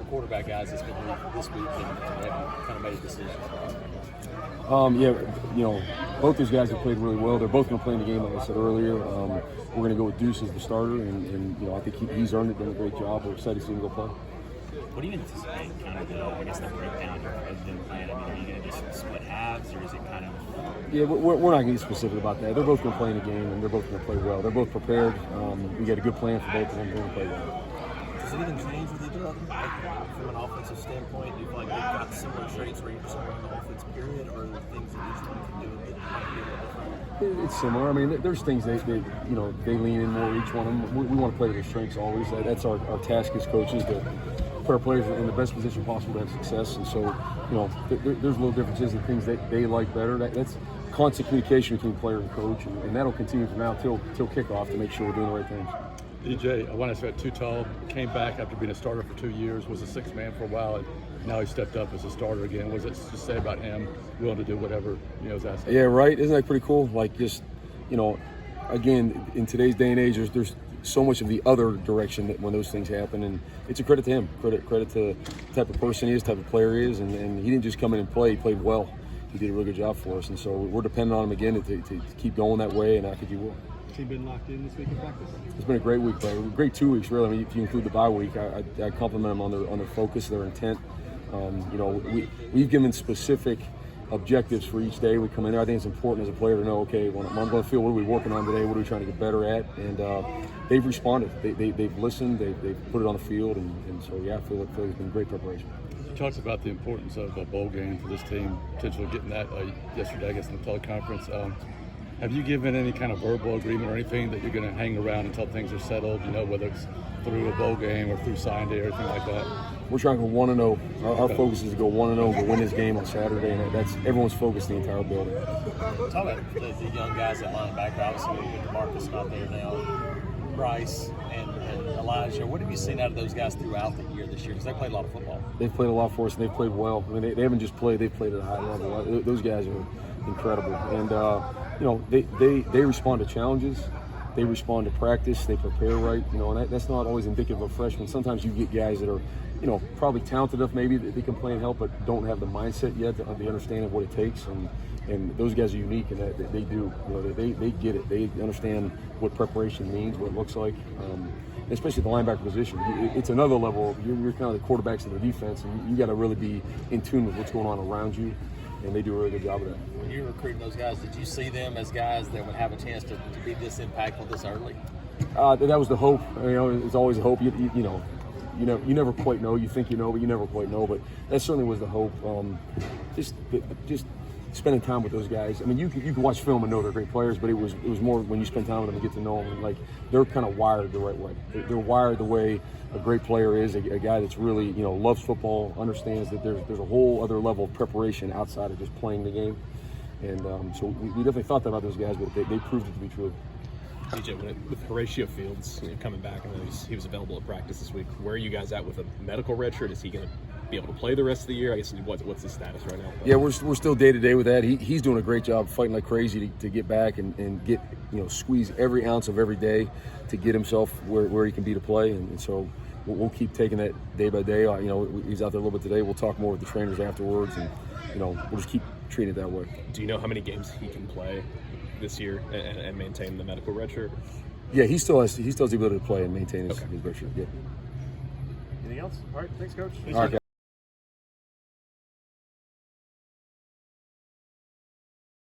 quarterback guys that's going to leave this week and have kind of made a decision? Both those guys have played really well. They're both going to play in the game, like I said earlier. We're going to go with Deuce as the starter, and I think he's earned it, done a great job. We're excited to see him go play. What do you anticipate kind of the breakdown of them playing? I mean, are you going to just split halves, or is it kind of? Yeah, we're not going to get specific about that. They're both going to play in the game, and they're both going to play well. They're both prepared. We got a good plan for both of them. They're going to play well. Does anything change with either of them? Like, from an offensive standpoint, do you feel like they've got similar traits where you're just on the offense period, or are there things that each one can do that might be a little different? It's similar. I mean, there's things they lean in more. Each one of them. We want to play to their strengths always. That's our task as coaches, to put our players in the best position possible to have success. And so, there's little differences in things that they like better. That's constant communication between player and coach, and that'll continue from now till kickoff to make sure we're doing the right things. DJ, I want to say too tall, came back after being a starter for 2 years, was a sixth man for a while, and now he stepped up as a starter again. What does it just say about him, willing to do whatever is asked? Yeah, right. Isn't that pretty cool? Like, just, again, in today's day and age, there's so much of the other direction that when those things happen, and it's a credit to him. Credit to the type of person he is, type of player he is, and he didn't just come in and play. He played well. He did a really good job for us, and so we're dependent on him again to keep going that way, and I think he will. Has he been locked in this week in practice? It's been a great week, bro. Great 2 weeks, really. I mean, if you include the bye week, I compliment them on their focus, their intent. We've given specific objectives for each day we come in there. I think it's important as a player to know, okay, when I'm going to feel, what are we working on today? What are we trying to get better at? And they've responded. They've listened. They've put it on the field, and so yeah, I feel like it's been great preparation. You talked about the importance of a bowl game for this team, potentially getting that yesterday, I guess, in the teleconference. Have you given any kind of verbal agreement or anything that you're going to hang around until things are settled, whether it's through a bowl game or through sign day or anything like that? We're trying to go 1-0. Our focus is to go 1-0, go win this game on Saturday, and that's everyone's focus, the entire building. Talk about the young guys at linebacker. Obviously, with Marcus not there now, Bryce and Elijah. What have you seen out of those guys throughout the year this year? Because they played a lot of football. They've played a lot for us, and they've played well. I mean, they haven't just played; they've played at a high level. Those guys are incredible, and they respond to challenges. They respond to practice. They prepare right. And that's not always indicative of freshmen. Sometimes you get guys that are, probably talented enough maybe that they can play and help, but don't have the mindset yet, the understanding of what it takes. And those guys are unique in that they do. They get it. They understand what preparation means, what it looks like. Especially the linebacker position. It's another level. You're kind of the quarterbacks of the defense, and you got to really be in tune with what's going on around you. And they do a really good job of that. When you were recruiting those guys, did you see them as guys that would have a chance to be this impactful this early? That was the hope. It's always a hope. You never quite know. You think you know, but you never quite know. But that certainly was the hope. Just spending time with those guys. I mean, you can watch film and know they're great players, but it was more when you spend time with them and get to know them. And, like, they're kind of wired the right way. They're wired the way a great player is, a guy that's really loves football, understands that there's a whole other level of preparation outside of just playing the game. And so we definitely thought that about those guys, but they proved it to be true. DJ, with Horatio Fields coming back, I know he was available at practice this week. Where are you guys at with a medical redshirt? Is he going to be able to play the rest of the year? I guess what's his status right now? Yeah, we're still day to day with that. He's doing a great job fighting like crazy to get back and get squeeze every ounce of every day to get himself where he can be to play. And so we'll keep taking that day by day. He's out there a little bit today. We'll talk more with the trainers afterwards, and we'll just keep treating it that way. Do you know how many games he can play this year and maintain the medical redshirt? Yeah, he still has the ability to play and maintain his redshirt. Yeah. Anything else? All right, thanks, Coach. All right, guys.